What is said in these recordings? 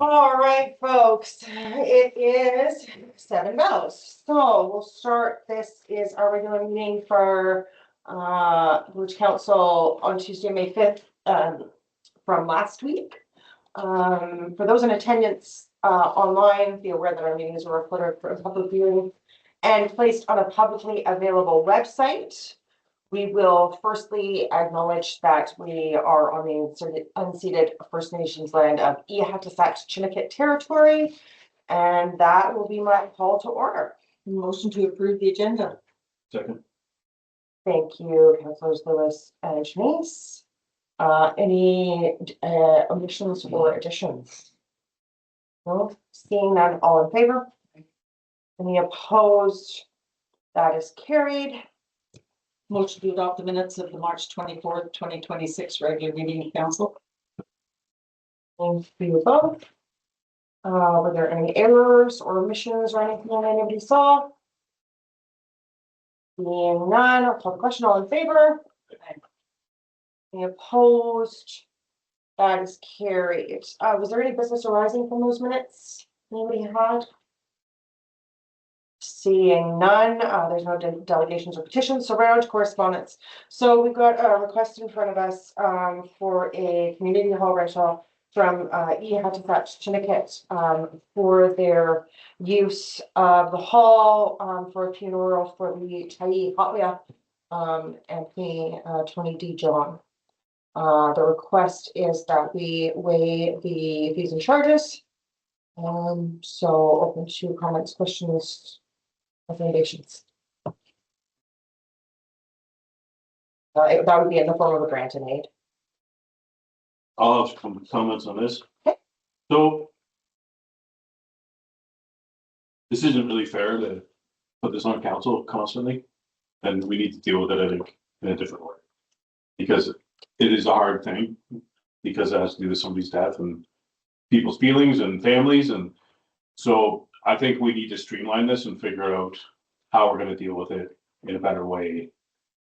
All right, folks, it is Zeballos. So we'll start. This is our regular meeting for Village Council on Tuesday, May 5th, from last week. For those in attendance online, be aware that our meetings are recorded for public viewing and placed on a publicly available website. We will firstly acknowledge that we are on the unceded First Nations land of Chinnikit territory, and that will be my call to order. Motion to approve the agenda. Second. Thank you, Councilors Lewis and Janice. Any omissions or additions? No, seeing none, all in favor? Any opposed? That is carried. Motion to adopt the minutes of the March 24th, 2026 regular meeting of council. Thank you both. Were there any errors or omissions or anything that anybody saw? Being none, I'll call the question. All in favor? Any opposed? That is carried. Was there any business arising from those minutes? Anybody had? Seeing none, there's no delegations or petitions, so right on to correspondence. So we've got a request in front of us for a community hall rental from Chinnikit for their use of the hall for a funeral for the Chai Hatwea and the 20D John. The request is that we weigh the fees and charges. So open to comments, questions, recommendations. That would be in the form of a grant and aid. I'll have some comments on this. Okay. So this isn't really fair to put this on council constantly, and we need to deal with it, I think, in a different way. Because it is a hard thing, because it has to do with somebody's death and people's feelings and families. And so I think we need to streamline this and figure out how we're going to deal with it in a better way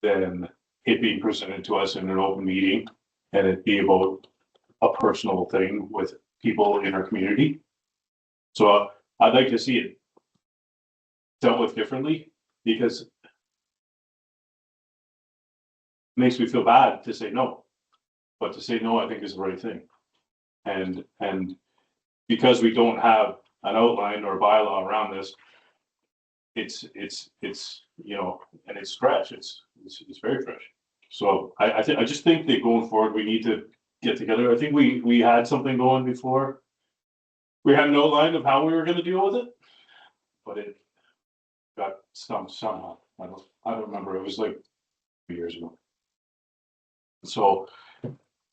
than it being presented to us in an open meeting and it be about a personal thing with people in our community. So I'd like to see it dealt with differently, because it makes me feel bad to say no, but to say no, I think is the right thing. And because we don't have an outline or a bylaw around this, it's you know, and it's fresh. It's very fresh. So I just think that going forward we need to get together. I think we had something going before. We had an outline of how we were going to deal with it, but it got stumped somehow. I don't remember. It was like 2 years ago. So,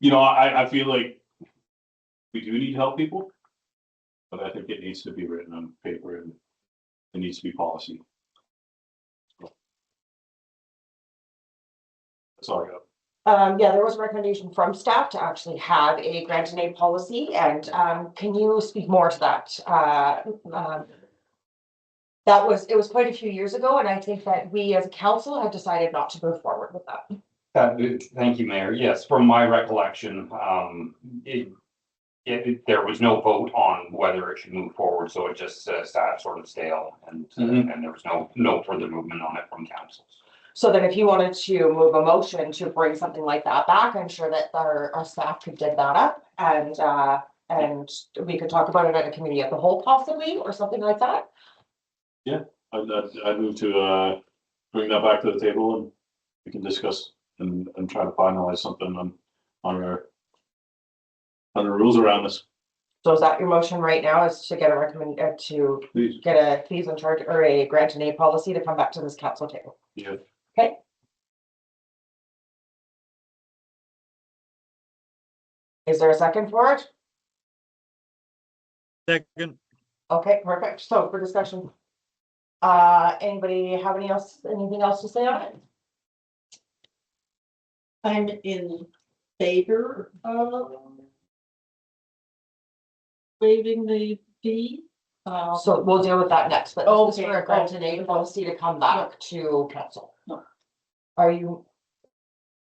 you know, I feel like we do need to help people, but I think it needs to be written on paper and it needs to be policy. So, that's all I got. Yeah, there was a recommendation from staff to actually have a grant and aid policy, and can you speak more to that? It was quite a few years ago, and I think that we as a council have decided not to move forward with that. Thank you, Mayor. Yes, from my recollection, there was no vote on whether it should move forward, so it just sat sort of stale, and there was no further movement on it from council. So then if you wanted to move a motion to bring something like that back, I'm sure that our staff could dig that up, and we could talk about it at a committee of the whole possibly, or something like that. Yeah, I'd move to bring that back to the table and we can discuss and try to finalize something on our rules around this. So is that your motion right now, is to get Please. get a fees and charge or a grant and aid policy to come back to this council table? Yeah. Okay. Is there a second for it? Second. Okay, perfect. So for discussion, anybody have anything else to say on it? I'm in favor of waiving the fee. So we'll deal with that next, but this is Okay. for a grant and aid policy to come back to council. No.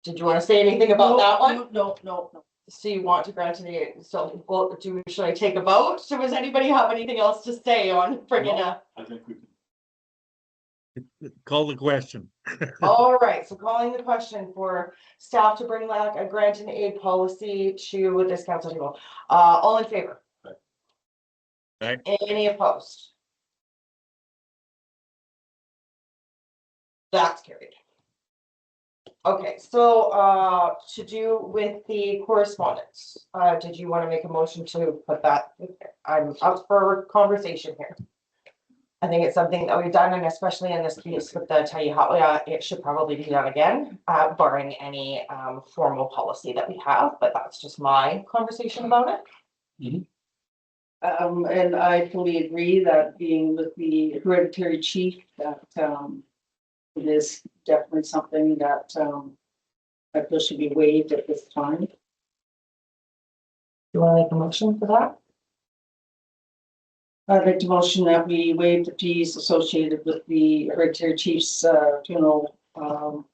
Did you want to say anything about that one? No. So you want to grant it, so, well, should I take a vote? So does anybody have anything else to say on bringing No. up? I think we can. Call the question. All right, so calling the question for staff to bring back a grant and aid policy to this council table. All in favor? Aye. Any opposed? That's carried. Okay, so, to do with the correspondence, did you want to make a motion to put that? I'm up for conversation here. I think it's something that we've done, and especially in this case with the Tayahawah, it should probably be done again, barring any, formal policy that we have, but that's just my conversation about it. And I fully agree that being with the hereditary chief, that, it is definitely something that, I feel should be waived at this time. You want to make a motion for that? I'd like to motion that we waive the fees associated with the hereditary chief's, funeral, for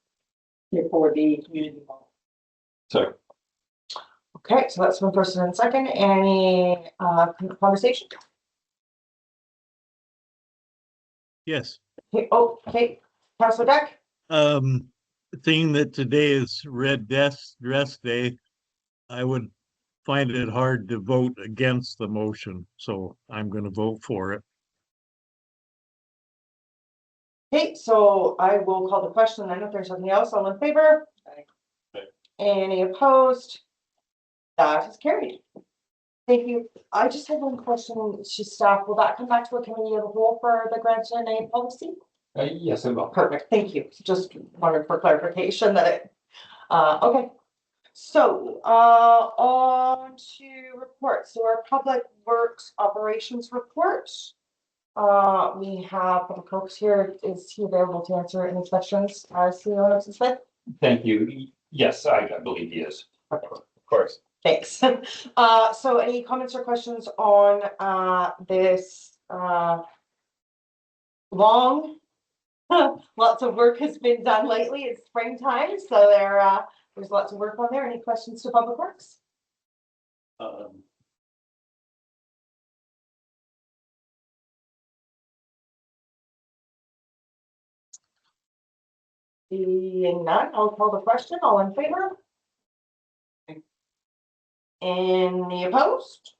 the community hall. So, Okay, so that's one person and second. Any, conversation? Yes. Okay, oh, okay, Councilor Beck? Seeing that today is Red Dress Day, I would find it hard to vote against the motion, so I'm gonna vote for it. Okay, so I will call the question, and if there's something else, all in favor? Aye. Any opposed? That is carried. Thank you. I just have one question to staff. Will that come back to a committee of the whole for the grant and aid policy? Yes, it will. Perfect, thank you. Just wanted for clarification that it, okay. So, on to reports. So our public works operations report. We have Public Works here. Is he available to answer any questions? CEO Nelson Smith? Thank you. Yes, I believe he is. Of course. Thanks. So any comments or questions on, this, long? Lots of work has been done lately. It's springtime, so there's lots of work on there. Any questions to Public Works? Seeing none, I'll call the question. All in favor? Any opposed?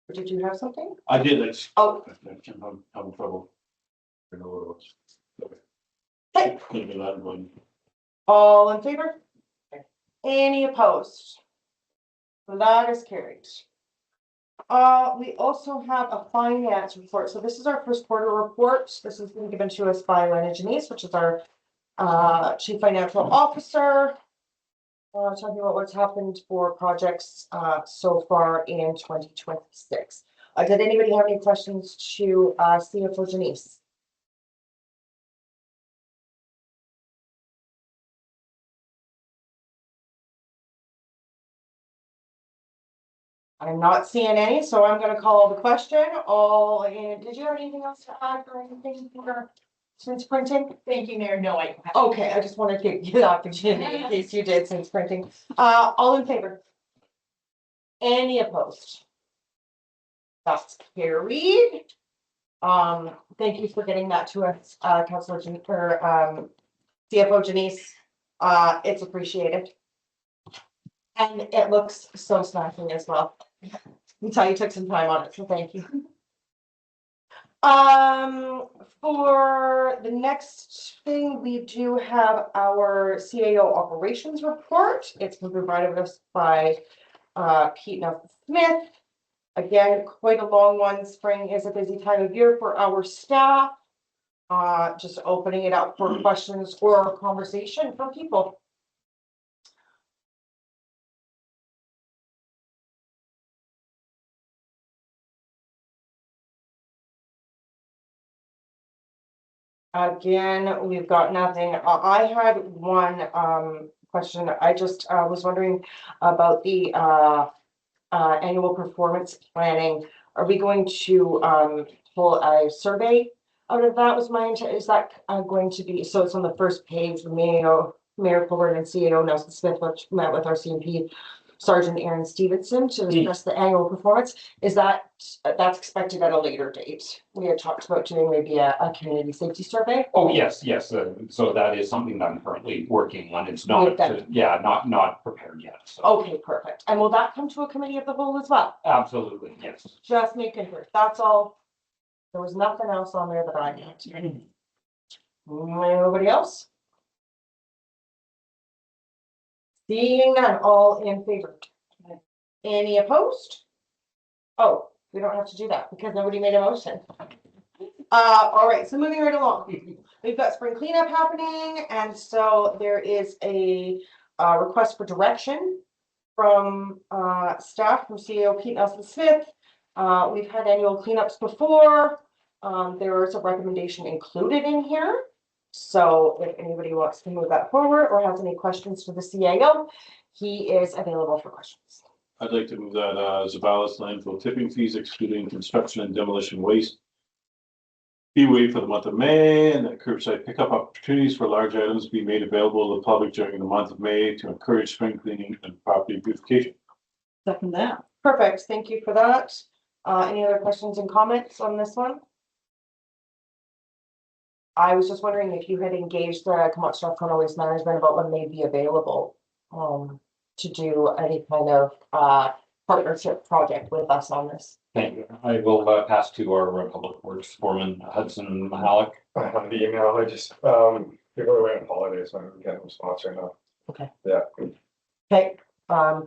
Or did you have something? I did, that's. Oh. I'm having trouble. I know what it was. Okay. Okay, Couldn't be that one. all in favor? Any opposed? So that is carried. We also have a finance report. So this is our first quarter report. This has been given to us by Lena Janice, which is our chief financial officer. Talking about what's happened for projects so far in 2026. Did anybody have any questions to CFO Janice? I'm not seeing any, so I'm gonna call the question. Did you have anything else to add or anything for since printing? Thank you, Mayor. No, I. Okay, I just wanted to give you the opportunity in case you did since printing. All in favor? Any opposed? That's carried. Thank you for getting that to us, Councilor CFO Janice. It's appreciated. And it looks so smashing as well. I can tell you took some time on it, so thank you. For the next thing, we do have our CAO operations report. It's been provided us by Pete Nelson Smith. Again, quite a long one. Spring is a busy time of year for our staff. Just opening it up for questions or conversation from people. Again, we've got nothing. I had one question. I just was wondering about the annual performance planning. Are we going to pull a survey out of that? Was my intent. Is that going to be, so it's on the first page, Mayor Colbert and CAO Nelson Smith, which met with our CMP Sergeant Aaron Stevenson to discuss the annual performance. Is that's expected at a later date? We had talked about doing maybe a community safety survey. Oh, yes, so that is something that I'm currently working on. It's not, With them. not prepared yet, so. Okay, perfect. And will that come to a committee of the whole as well? Absolutely, yes. Just making sure. That's all. There was nothing else on there that I had. Nobody else? Seeing none, all in favor? Any opposed? Oh, we don't have to do that because nobody made a motion. All right, so moving right along. We've got spring cleanup happening, and so there is a request for direction from staff from CEO Pete Nelson Smith. We've had annual cleanups before. There is a recommendation included in here. So if anybody wants to move that forward or has any questions for the CAO, he is available for questions. I'd like to move that Zeballos landfill tipping fees excluding construction and demolition waste be waived for the month of May, and that curbside pickup opportunities for large items be made available to the public during the month of May to encourage spring cleaning and property beautification. Second that. Perfect, thank you for that. Any other questions and comments on this one? I was just wondering if you had engaged the Commodore County Waste Management about when they'd be available to do any kind of partnership project with us on this. Thank you. I will pass to our public works foreman, Hudson Mahalik. I have the email, I just, people are away on holidays, so I'm getting a response right now. Okay. Yeah. Okay,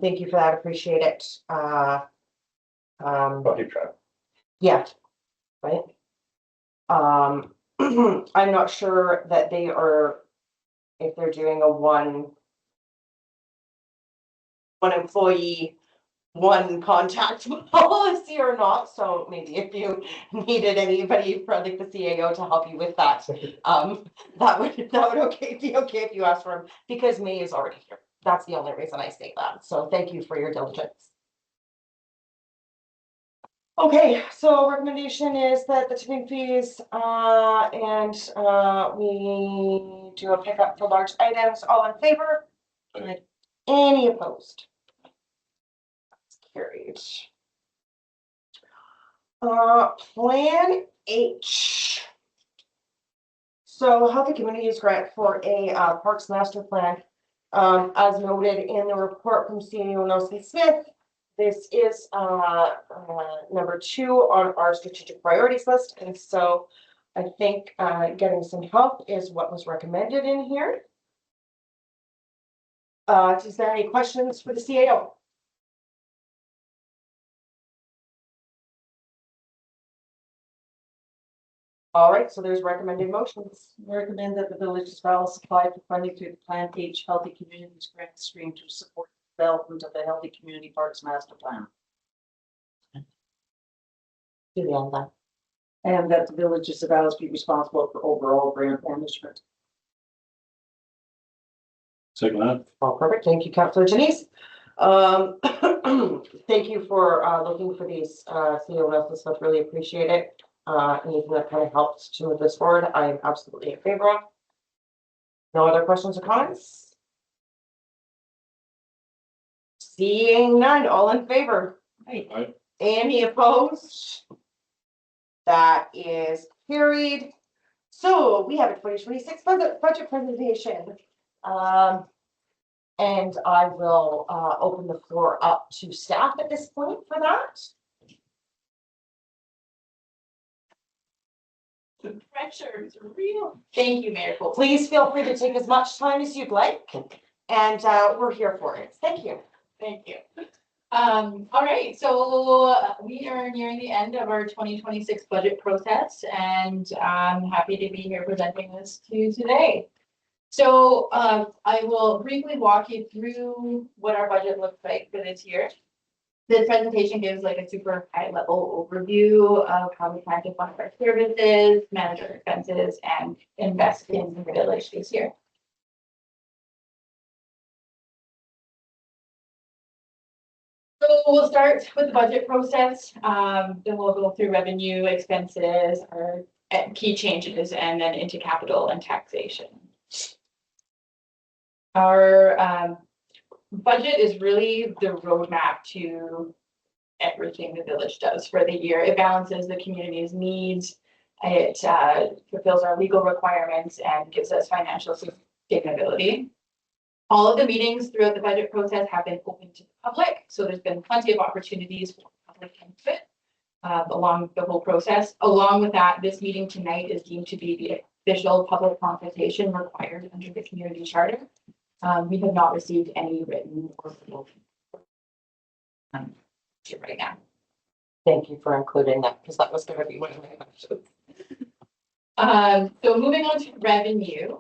thank you for that, appreciate it. I'll keep track. Yeah, right. I'm not sure that they are, if they're doing a one employee, one contact policy or not, so maybe if you needed anybody from like the CAO to help you with that, that would be okay if you asked for him, because May is already here. That's the only reason I say that, so thank you for your diligence. Okay, so recommendation is that the tipping fees and we do a pickup for large items. All in favor? Aye. Any opposed? That's carried. Plan H. So Healthy Communities grant for a Parks Master Plan. As noted in the report from CEO Nelson Smith, this is number 2 on our strategic priorities list, and so I think getting some help is what was recommended in here. Is there any questions for the CAO? All right, so there's recommended motions. Recommend that the village as well apply for funding through the Plan H Healthy Communities Grant Stream to support the development of the Healthy Community Parks Master Plan. Do the end then. And that the village as well be responsible for overall grant management. Second that. Oh, perfect. Thank you, Councillor Janice. Thank you for looking for these CEO Nelson Smith. Really appreciate it. Anything that kind of helps to move this forward, I'm absolutely in favor of. No other questions or comments? Seeing none, all in favor? Aye. Any opposed? That is carried. So we have a 2026 budget presentation. And I will open the floor up to staff at this point for that. The pressure is real. Thank you, Mayor Cole. Please feel free to take as much time as you'd like, and we're here for it. Thank you. Thank you. All right, so we are nearing the end of our 2026 budget process, and I'm happy to be here presenting this to you today. So I will briefly walk you through what our budget looks like for this year. This presentation gives like a super high level overview of how we plan to fund our services, manage our expenses, and invest in the village this year. So we'll start with the budget process, then we'll go through revenue, expenses, our key changes, and then into capital and taxation. Our budget is really the roadmap to everything the village does for the year. It balances the community's needs. It fulfills our legal requirements and gives us financial sustainability. All of the meetings throughout the budget process have been open to the public, so there's been plenty of opportunities for public input along the whole process. Along with that, this meeting tonight is deemed to be the official public consultation required under the community charter. We have not received any written or verbal right now. Thank you for including that, because that was gonna be one of my questions. So moving on to revenue.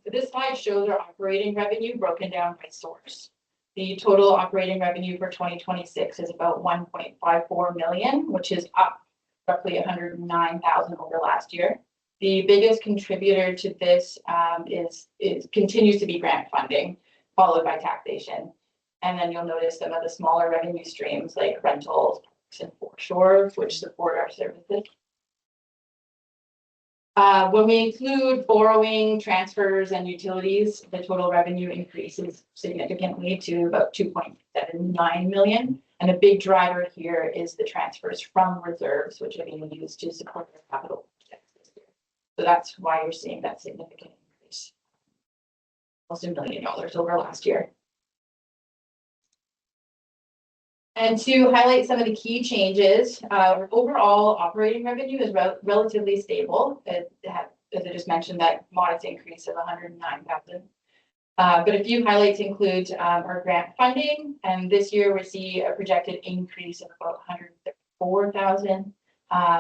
This slide shows our operating revenue broken down by source. The total operating revenue for 2026 is about 1.54 million, which is up roughly 109,000 over last year. The biggest contributor to this continues to be grant funding, followed by taxation. And then you'll notice some of the smaller revenue streams like rentals and foreshore, which support our services. When we include borrowing, transfers, and utilities, the total revenue increases significantly to about 2.79 million. And a big driver here is the transfers from reserves, which are being used to support our capital projects this year. So that's why you're seeing that significant increase, almost $1 million over last year. And to highlight some of the key changes, overall operating revenue is relatively stable. It had, as I just mentioned, that modest increase of 109,000. But a few highlights include our grant funding, and this year we see a projected increase of about 134,000.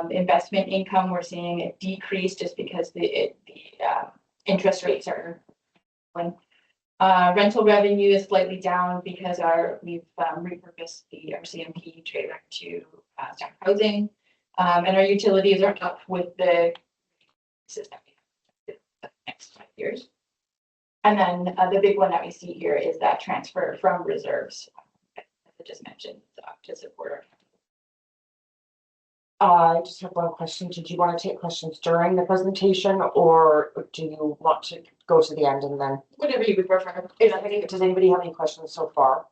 Investment income, we're seeing a decrease just because the interest rates are going. Rental revenue is slightly down because we've repurposed the RCMP trailer to staff housing, and our utilities are up with the system the next 5 years. And then the big one that we see here is that transfer from reserves, as I just mentioned, to support our. I just have one question. Did you want to take questions during the presentation, or do you want to go to the end and then? Whatever you would prefer. Does anybody have any questions so far?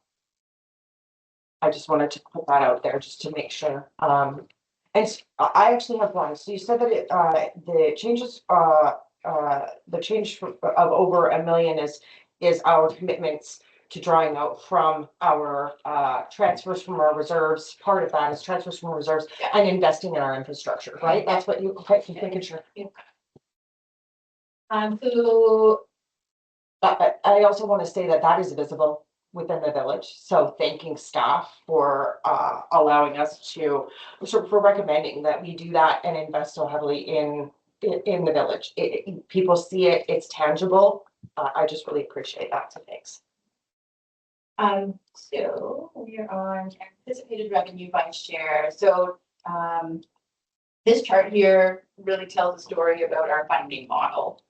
I just wanted to put that out there just to make sure. And I actually have one. So you said that the changes, the change of over $1 million is our commitments to drawing out from our transfers from our reserves. Part of that is transfers from reserves and investing in our infrastructure, right? That's what you, okay, you're thinking, sure. So I also want to say that is visible within the village. So thanking staff for allowing us to, for recommending that we do that and invest so heavily in the village. People see it, it's tangible. I just really appreciate that. So thanks. So we are on anticipated revenue by share. So this chart here really tells a story about our funding model.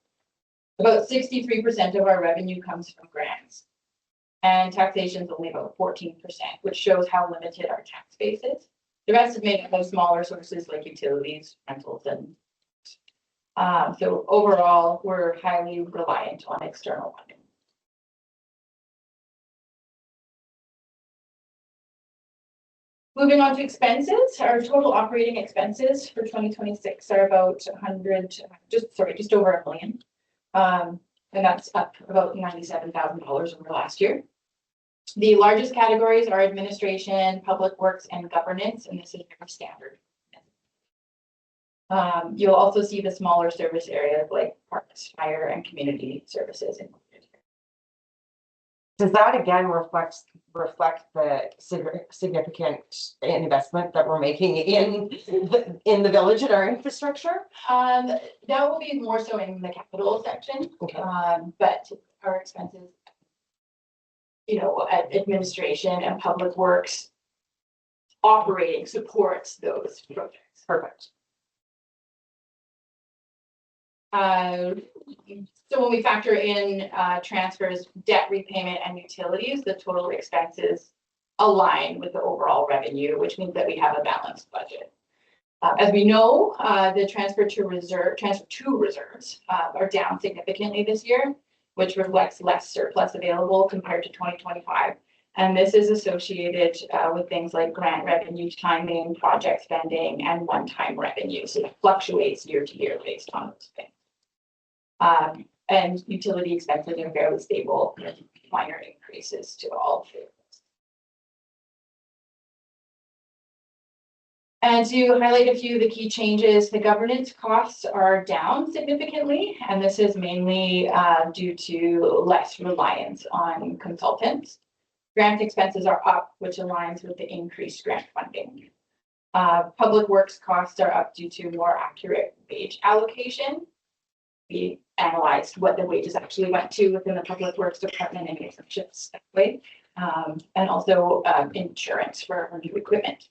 About 63% of our revenue comes from grants, and taxation is only about 14%, which shows how limited our tax base is. The rest is made up of smaller sources like utilities, rentals, and so overall, we're highly reliant on external funding. Moving on to expenses, our total operating expenses for 2026 are about just over $1 million. And that's up about $97,000 over last year. The largest categories are administration, public works, and governance, and this is very standard. You'll also see the smaller service areas like parks, fire, and community services included. Does that again reflect the significant investment that we're making in the village and our infrastructure? That will be more so in the capital section. Okay. But our expenses, at administration and public works operating supports those projects. Perfect. So when we factor in transfers, debt repayment, and utilities, the total expenses align with the overall revenue, which means that we have a balanced budget. As we know, the transfer to reserves are down significantly this year, which reflects less surplus available compared to 2025. And this is associated with things like grant revenue timing, project spending, and one-time revenue. So it fluctuates year to year based on those things. And utility expenses are fairly stable, minor increases to all of it. And to highlight a few of the key changes, the governance costs are down significantly, and this is mainly due to less reliance on consultants. Grant expenses are up, which aligns with the increased grant funding. Public works costs are up due to more accurate wage allocation. We analyzed what the wages actually went to within the public works department and made some shifts that way. And also insurance for our new equipment.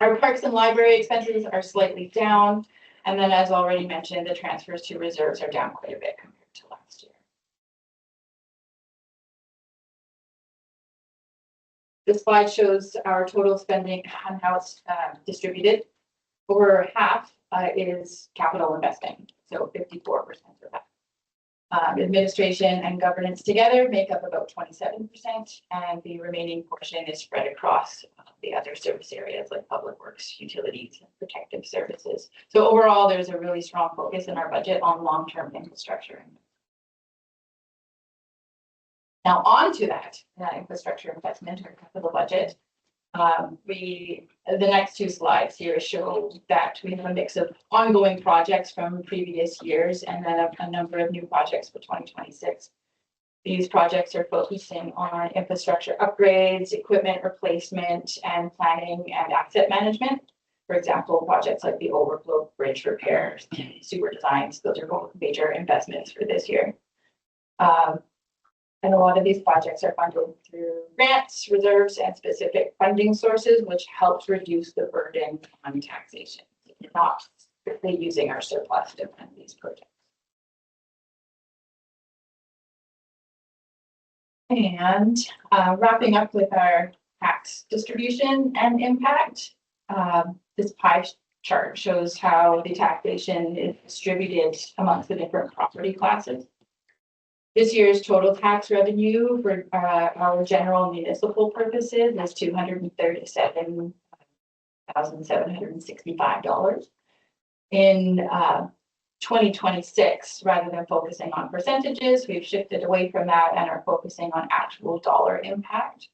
Our parks and library expenses are slightly down. And then as already mentioned, the transfers to reserves are down quite a bit compared to last year. This slide shows our total spending and how it's distributed. Over half is capital investing, so 54% of that. Administration and governance together make up about 27%, and the remaining portion is spread across the other service areas like public works, utilities, and protective services. So overall, there's a really strong focus in our budget on long-term infrastructure. Now on to that infrastructure investment or capital budget. The next two slides here show that we have a mix of ongoing projects from previous years and then a number of new projects for 2026. These projects are focusing on infrastructure upgrades, equipment replacement, and planning and asset management. For example, projects like the overflow bridge repairs, sewer designs, those are both major investments for this year. And a lot of these projects are funded through grants, reserves, and specific funding sources, which helps reduce the burden on taxation. We're not strictly using our surplus to fund these projects. And wrapping up with our tax distribution and impact, this pie chart shows how the taxation is distributed amongst the different property classes. This year's total tax revenue for our general municipal purposes is $237,765. In 2026, rather than focusing on percentages, we've shifted away from that and are focusing on actual dollar impact,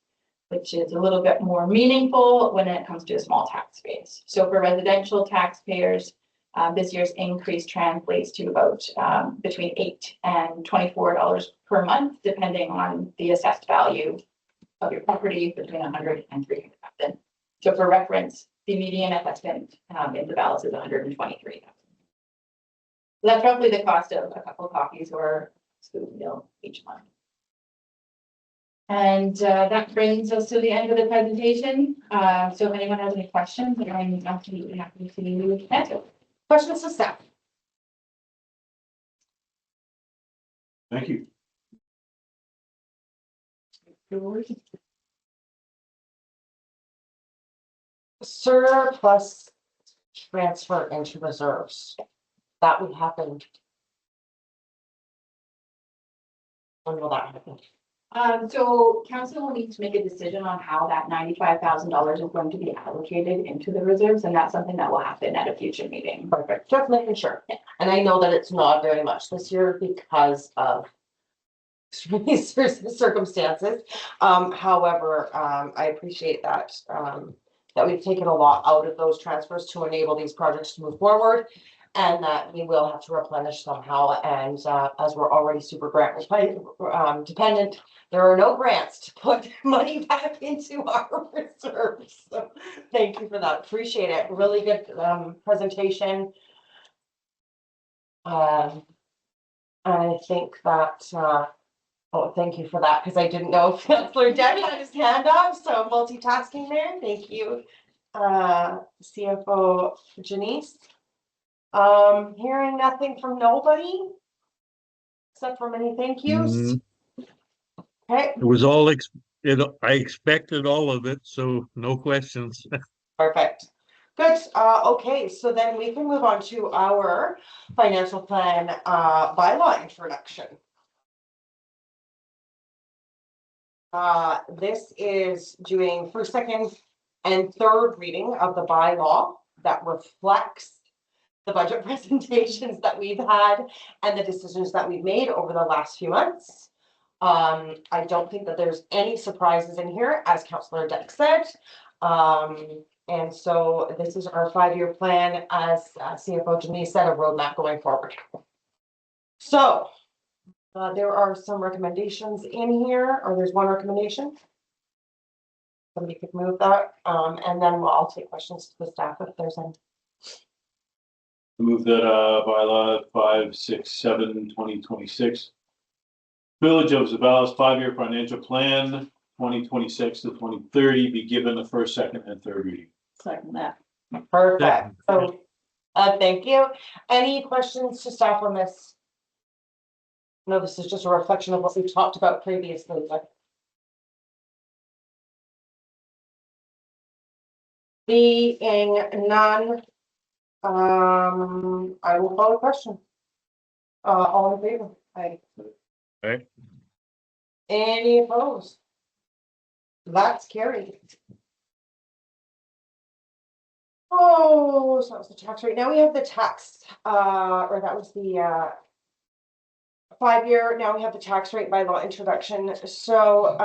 which is a little bit more meaningful when it comes to a small tax base. So for residential taxpayers, this year's increase translates to about between $8 and $24 per month, depending on the assessed value of your property, between $100,000 and $300,000. So for reference, the median assessment in Zeballos is $123,000. That's roughly the cost of a couple of coffees or spoon meal each month. And that brings us to the end of the presentation. So if anyone has any questions, I'm absolutely happy to answer. Questions to staff? Thank you. Surplus transfer into reserves. That would happen. When will that happen? So council will need to make a decision on how that $95,000 is going to be allocated into the reserves, and that's something that will happen at a future meeting. Perfect, just making sure. And I know that it's not very much this year because of circumstances. However, I appreciate that, that we've taken a lot out of those transfers to enable these projects to move forward. And that we will have to replenish somehow. And as we're already super grant dependent, there are no grants to put money back into our reserves. So thank you for that. Appreciate it. Really good presentation. I think that, oh, thank you for that, because I didn't know if Councillor Debbie had his hand up. So multitasking there. Thank you. CFO Janice. Hearing nothing from nobody except for many thank yous. Okay, It was all, I expected all of it, so no questions. Perfect. Good. Okay, so then we can move on to our financial plan, bylaw introduction. This is doing first, second, and third reading of the bylaw that reflects the budget presentations that we've had and the decisions that we've made over the last few months. I don't think that there's any surprises in here, as Councillor Deck said. And so this is our 5-year plan, as CFO Denise said, a roadmap going forward. So there are some recommendations in here, or there's one recommendation. Somebody could move that, and then I'll take questions to the staff if there's any. Move that bylaw 567 2026. Village of Zeballos 5-year financial plan 2026 to 2030 be given the first, second, and third reading. Second that. Perfect. So, thank you. Any questions to staff on this? No, this is just a reflection of what we talked about previously, but. Being none, I will call a question. All in favor? Aye. Aye. Any opposed? That's carried. Oh, so that was the tax rate. Now we have the tax, or that was the 5-year. Now we have the tax rate bylaw introduction. So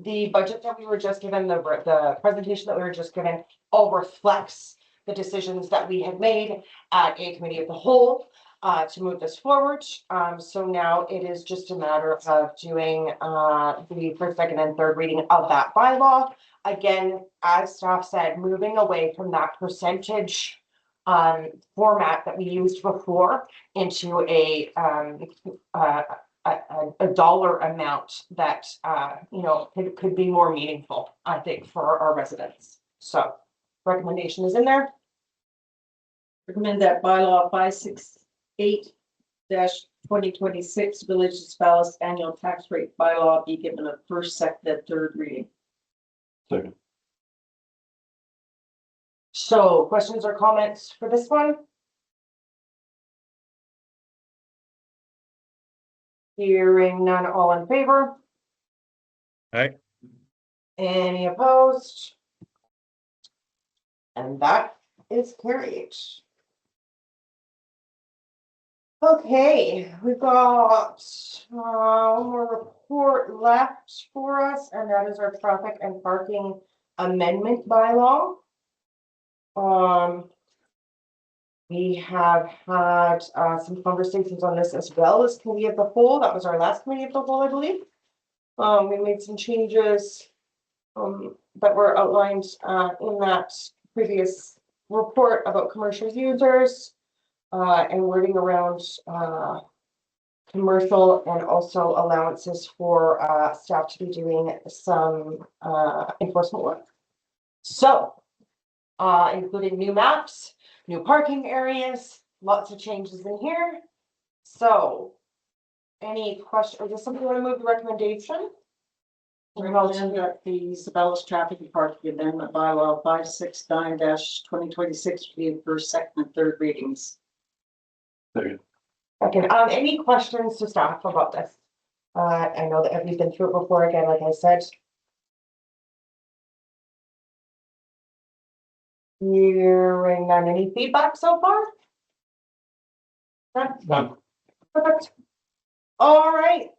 the budget that we were just given, the presentation that we were just given, all reflects the decisions that we had made at a committee of the whole to move this forward. So now it is just a matter of doing the first, second, and third reading of that bylaw. Again, as staff said, moving away from that percentage format that we used before into a dollar amount that could be more meaningful, I think, for our residents. So recommendation is in there. Recommend that bylaw 568-2026 Village of Zeballos annual tax rate bylaw be given a first, second, and third reading. Second. So questions or comments for this one? Hearing none, all in favor? Aye. Any opposed? And that is carried. Okay, we've got one more report left for us, and that is our traffic and parking amendment bylaw. We have had some conversations on this as well as committee of the whole. That was our last committee of the whole, I believe. We made some changes that were outlined in that previous report about commercial users and wording around commercial, and also allowances for staff to be doing some enforcement work. So including new maps, new parking areas, lots of changes in here. So any question, or does somebody want to move the recommendation? Recommend that the Zeballos traffic and parking amendment bylaw 569-2026 be in first, second, and third readings. Second. Okay, any questions to staff about this? I know that we've been through it before, again, like I said. Hearing none, any feedback so far? None. Perfect. All right,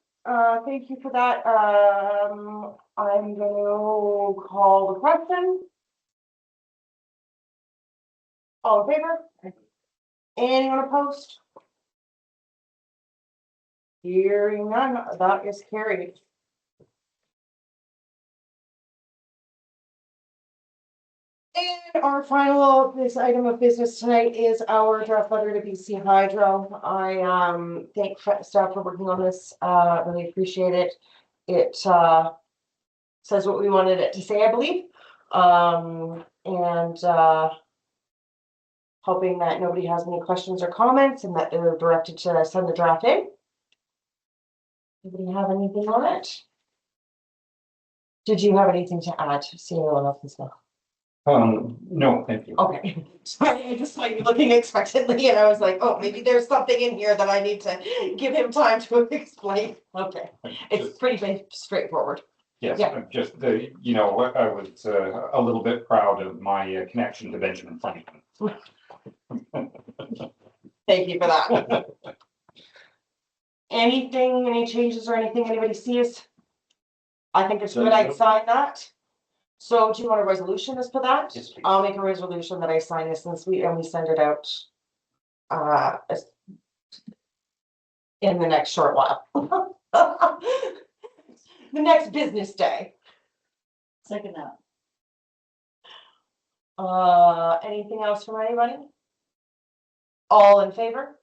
thank you for that. I'm gonna call the question. All in favor? Anyone opposed? Hearing none, that is carried. And our final, this item of business tonight is our draft letter to BC Hydro. I thank staff for working on this, really appreciate it. It says what we wanted it to say, I believe. And hoping that nobody has any questions or comments and that they're directed to send the draft in. Anybody have anything on it? Did you have anything to add? See anyone else as well? No, thank you. Okay, sorry, I just saw you looking expectantly and I was like, oh, maybe there's something in here that I need to give him time to explain. Okay, it's pretty straightforward. Yes, Yeah. I'm just, you know, I was a little bit proud of my connection to Benjamin Franklin. Thank you for that. Anything, any changes or anything anybody sees? I think it's good, I'd sign that. So do you want a resolution as per that? Yes, please. I'll make a resolution that I sign this and we send it out. In the next short while. The next business day. Second that. Anything else from anybody? All in favor?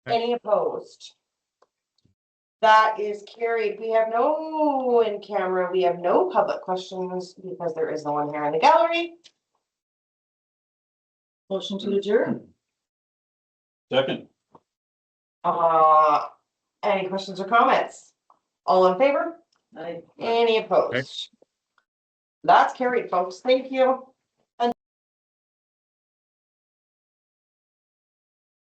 Any opposed? That is carried. We have no in camera, we have no public questions because there is no one here in the gallery. Motion to adjourn. Second. Any questions or comments? All in favor? Aye. Any opposed? That's carried, folks. Thank you.